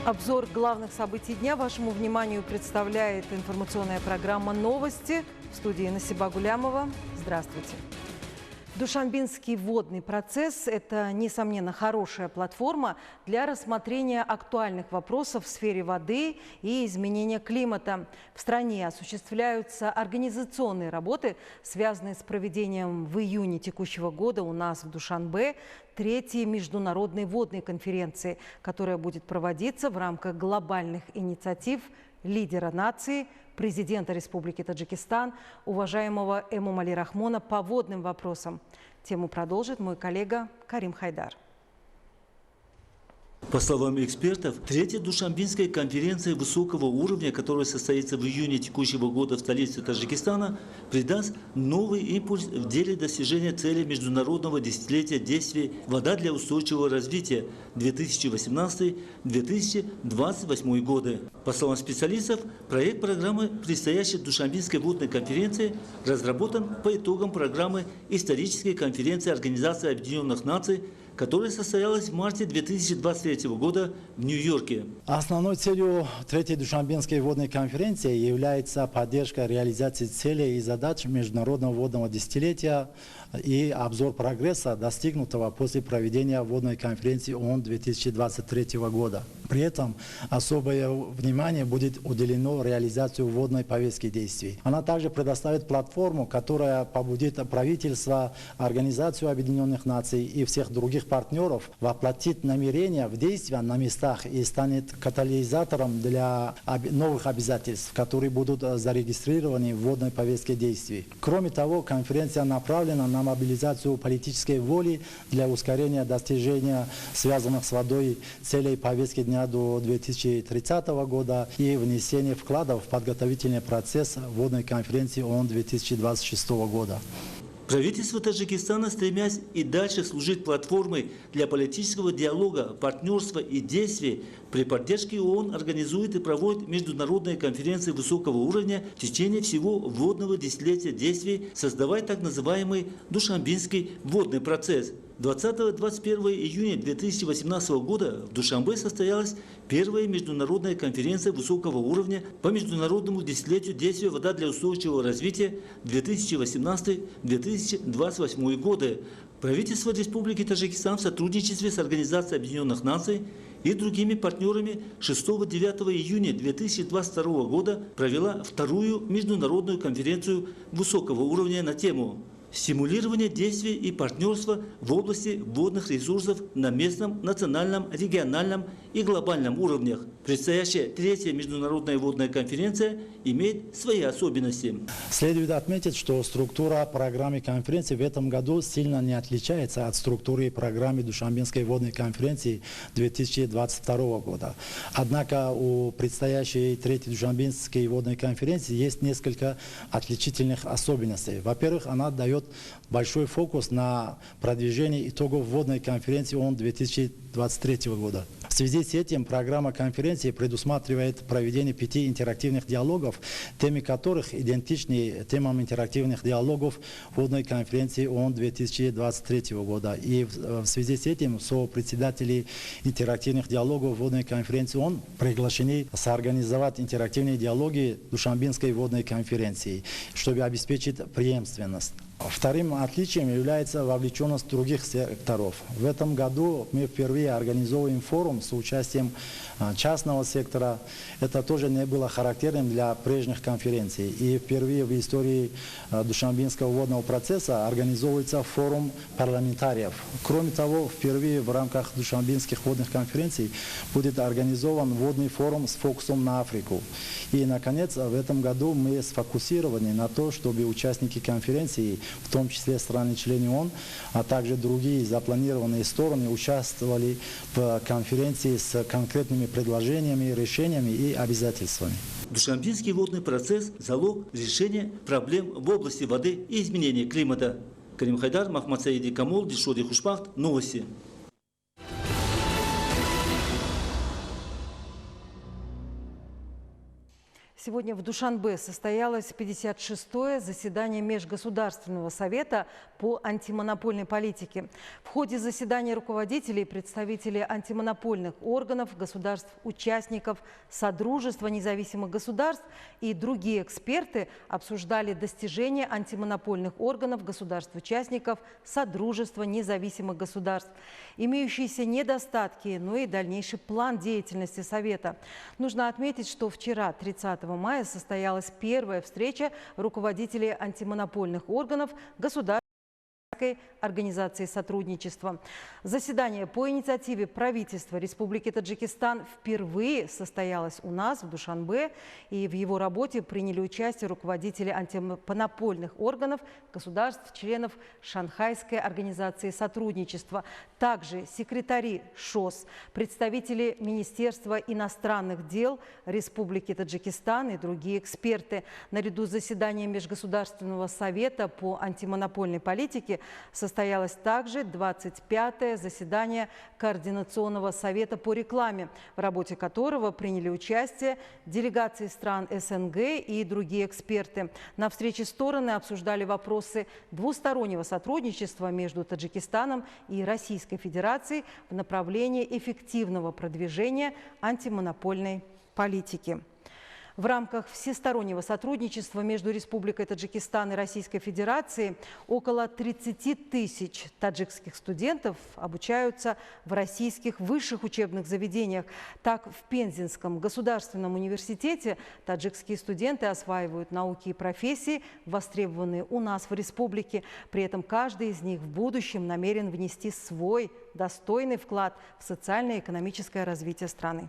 Обзор главных событий дня вашему вниманию представляет информационная программа «Новости». В студии Насиба Гулямова. Здравствуйте. Душанбинский водный процесс – это, несомненно, хорошая платформа для рассмотрения актуальных вопросов в сфере воды и изменения климата. В стране осуществляются организационные работы, связанные с проведением в июне текущего года у нас в Душанбе третьей международной водной конференции, которая будет проводиться в рамках глобальных инициатив лидера нации, президента Республики Таджикистан, уважаемого Эмомали Рахмона по водным вопросам. Тему продолжит мой коллега Карим Хайдар. По словам экспертов, третья Душанбинская конференция высокого уровня, которая состоится в июне текущего года в столице Таджикистана, придаст новый импульс в деле достижения цели международного десятилетия действий «Вода для устойчивого развития» 2018-2028 годы. По словам специалистов, проект программы предстоящей Душанбинской водной конференции разработан по итогам программы исторической конференции Организации Объединенных Наций, которая состоялась в марте 2023 года в Нью-Йорке. Основной целью третьей Душанбинской водной конференции является поддержка реализации целей и задач международного водного десятилетия и обзор прогресса, достигнутого после проведения водной конференции ООН 2023 года. При этом особое внимание будет уделено реализации водной повестки действий. Она также предоставит платформу, которая побудит правительство, Организацию Объединенных Наций и всех других партнеров воплотить намерения в действия на местах и станет катализатором для новых обязательств, которые будут зарегистрированы в водной повестке действий. Кроме того, конференция направлена на мобилизацию политической воли для ускорения достижения связанных с водой целей повестки дня до 2030 года и внесения вкладов в подготовительный процесс водной конференции ООН 2026 года. Правительство Таджикистана, стремясь и дальше служить платформой для политического диалога, партнерства и действий, при поддержке ООН организует и проводит международные конференции высокого уровня в течение всего водного десятилетия действий, создавая так называемый Душанбинский водный процесс. 20-21 июня 2018 года в Душанбе состоялась первая международная конференция высокого уровня по международному десятилетию действия «Вода для устойчивого развития» 2018-2028 годы. Правительство Республики Таджикистан в сотрудничестве с Организацией Объединенных Наций и другими партнерами 6-9 июня 2022 года провела вторую международную конференцию высокого уровня на тему «Стимулирование действий и партнерства в области водных ресурсов на местном, национальном, региональном и глобальном уровнях». Предстоящая третья международная водная конференция имеет свои особенности. Следует отметить, что структура программы конференции в этом году сильно не отличается от структуры программы Душанбинской водной конференции 2022 года. Однако у предстоящей третьей Душанбинской водной конференции есть несколько отличительных особенностей. Во-первых, она дает большой фокус на продвижение итогов водной конференции ООН 2023 года. В связи с этим программа конференции предусматривает проведение 5 интерактивных диалогов, темы которых идентичны темам интерактивных диалогов водной конференции ООН 2023 года. И в связи с этим сопредседатели интерактивных диалогов водной конференции ООН приглашены соорганизовать интерактивные диалоги Душанбинской водной конференции, чтобы обеспечить преемственность. Вторым отличием является вовлеченность других секторов. В этом году мы впервые организовываем форум с участием частного сектора. Это тоже не было характерным для прежних конференций. И впервые в истории Душанбинского водного процесса организовывается форум парламентариев. Кроме того, впервые в рамках Душанбинских водных конференций будет организован водный форум с фокусом на Африку. И, наконец, в этом году мы сфокусированы на то, чтобы участники конференции, в том числе страны-члены ООН, а также другие запланированные стороны, участвовали в конференции с конкретными предложениями, решениями и обязательствами. Душанбинский водный процесс – залог решения проблем в области воды и изменения климата. Карим Хайдар, Махмад Саиди Камол, Дишоди Хушбахт. Новости. Сегодня в Душанбе состоялось 56-е заседание Межгосударственного совета по антимонопольной политике. В ходе заседания руководителей и представителей антимонопольных органов, государств-участников Содружества независимых государств и другие эксперты обсуждали достижения антимонопольных органов государств-участников Содружества независимых государств, имеющиеся недостатки, но и дальнейший план деятельности Совета. Нужно отметить, что вчера, 30 мая, состоялась первая встреча руководителей антимонопольных органов государственной организации сотрудничества. Заседание по инициативе правительства Республики Таджикистан впервые состоялось у нас в Душанбе, и в его работе приняли участие руководители антимонопольных органов государств-членов Шанхайской организации сотрудничества, также секретари ШОС, представители Министерства иностранных дел Республики Таджикистан и другие эксперты. Наряду с заседанием Межгосударственного совета по антимонопольной политике состоялось также 25-е заседание Координационного совета по рекламе, в работе которого приняли участие делегации стран СНГ и другие эксперты. На встрече стороны обсуждали вопросы двустороннего сотрудничества между Таджикистаном и Российской Федерацией в направлении эффективного продвижения антимонопольной политики. В рамках всестороннего сотрудничества между Республикой Таджикистан и Российской Федерацией около 30 тысяч таджикских студентов обучаются в российских высших учебных заведениях. Так, в Пензенском государственном университете таджикские студенты осваивают науки и профессии, востребованные у нас в республике. При этом каждый из них в будущем намерен внести свой достойный вклад в социально-экономическое развитие страны.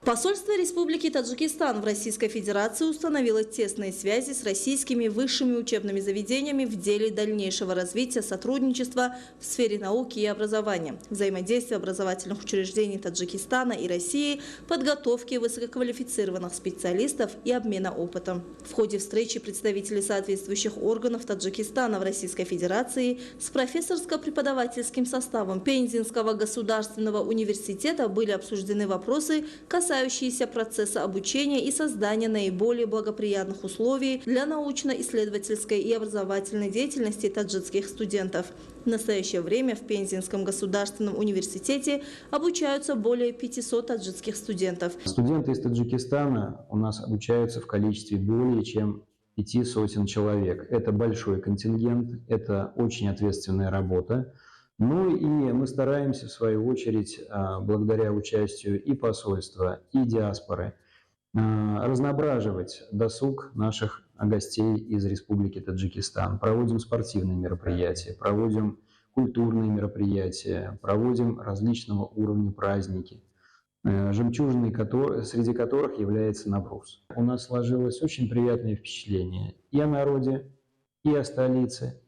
Посольство Республики Таджикистан в Российской Федерации установило тесные связи с российскими высшими учебными заведениями в деле дальнейшего развития сотрудничества в сфере науки и образования, взаимодействия образовательных учреждений Таджикистана и России, подготовки высококвалифицированных специалистов и обмена опытом. В ходе встречи представители соответствующих органов Таджикистана в Российской Федерации с профессорско-преподавательским составом Пензенского государственного университета были обсуждены вопросы, касающиеся процесса обучения и создания наиболее благоприятных условий для научно-исследовательской и образовательной деятельности таджикских студентов. В настоящее время в Пензенском государственном университете обучаются более 500 таджикских студентов. Студенты из Таджикистана у нас обучаются в количестве более чем 5 сотен человек. Это большой контингент, это очень ответственная работа. Ну и мы стараемся, в свою очередь, благодаря участию и посольства, и диаспоры, разноображивать досуг наших гостей из Республики Таджикистан. Проводим спортивные мероприятия, проводим культурные мероприятия, проводим различного уровня праздники, жемчужиной среди которых является Навруз. У нас сложилось очень приятное впечатление и о народе, и о столице,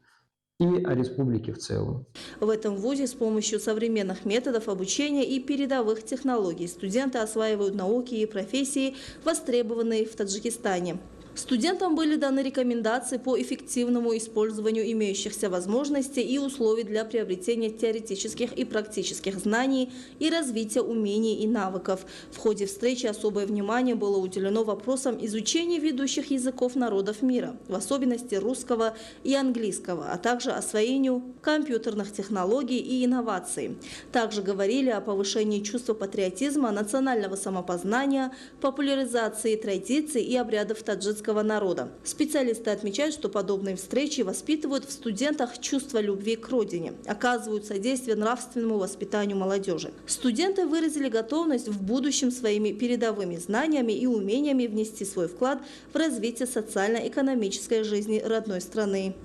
и о республике в целом. В этом вузе с помощью современных методов обучения и передовых технологий студенты осваивают науки и профессии, востребованные в Таджикистане. Студентам были даны рекомендации по эффективному использованию имеющихся возможностей и условий для приобретения теоретических и практических знаний и развития умений и навыков. В ходе встречи особое внимание было уделено вопросам изучения ведущих языков народов мира, в особенности русского и английского, а также освоению компьютерных технологий и инноваций. Также говорили о повышении чувства патриотизма, национального самопознания, популяризации традиций и обрядов таджикского народа. Специалисты отмечают, что подобные встречи воспитывают в студентах чувство любви к родине, оказывают содействие нравственному воспитанию молодежи. Студенты выразили готовность в будущем своими передовыми знаниями и умениями внести свой вклад в развитие социально-экономической жизни родной страны.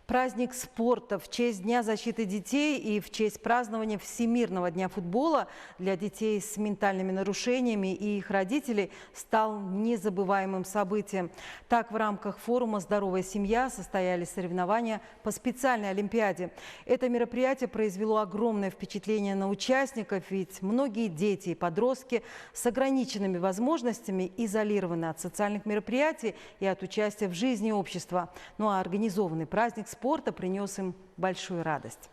Праздник спорта в честь Дня защиты детей и в честь празднования Всемирного дня футбола для детей с ментальными нарушениями и их родителей стал незабываемым событием. Так, в рамках форума «Здоровая семья» состоялись соревнования по специальной олимпиаде. Это мероприятие произвело огромное впечатление на участников, ведь многие дети и подростки с ограниченными возможностями изолированы от социальных мероприятий и от участия в жизни общества. Ну а организованный праздник спорта принес им большую радость.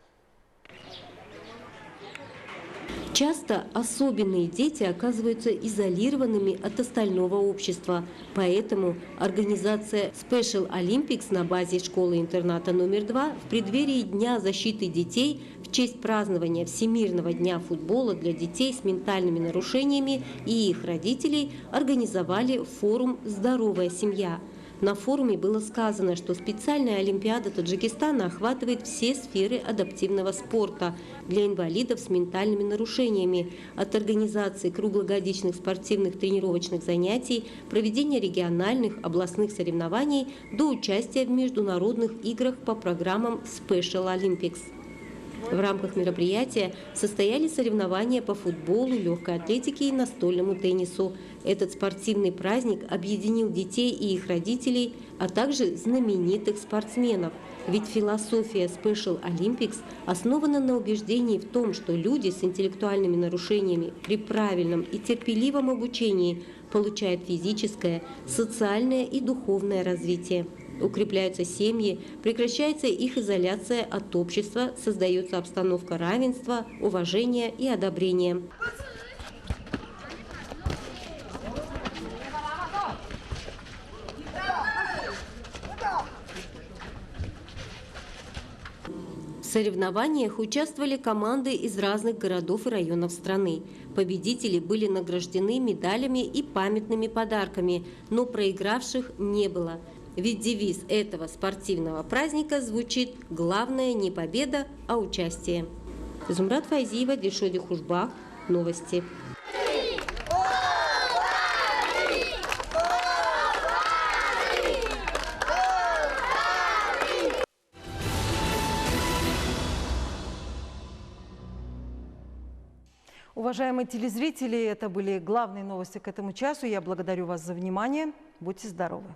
Часто особенные дети оказываются изолированными от остального общества. Поэтому организация Special Olympics на базе школы-интерната номер 2 в преддверии Дня защиты детей в честь празднования Всемирного дня футбола для детей с ментальными нарушениями и их родителей организовали форум «Здоровая семья». На форуме было сказано, что специальная олимпиада Таджикистана охватывает все сферы адаптивного спорта для инвалидов с ментальными нарушениями, от организации круглогодичных спортивных тренировочных занятий, проведения региональных, областных соревнований до участия в международных играх по программам Special Olympics. В рамках мероприятия состоялись соревнования по футболу, легкой атлетике и настольному теннису. Этот спортивный праздник объединил детей и их родителей, а также знаменитых спортсменов. Ведь философия Special Olympics основана на убеждении в том, что люди с интеллектуальными нарушениями при правильном и терпеливом обучении получают физическое, социальное и духовное развитие. Укрепляются семьи, прекращается их изоляция от общества, создается обстановка равенства, уважения и одобрения. В соревнованиях участвовали команды из разных городов и районов страны. Победители были награждены медалями и памятными подарками, но проигравших не было. Ведь девиз этого спортивного праздника звучит «Главное не победа, а участие». Зумрат Файзиева, Дильшоди Хушбах. Новости. Уважаемые телезрители, это были главные новости к этому часу. Я благодарю вас за внимание. Будьте здоровы.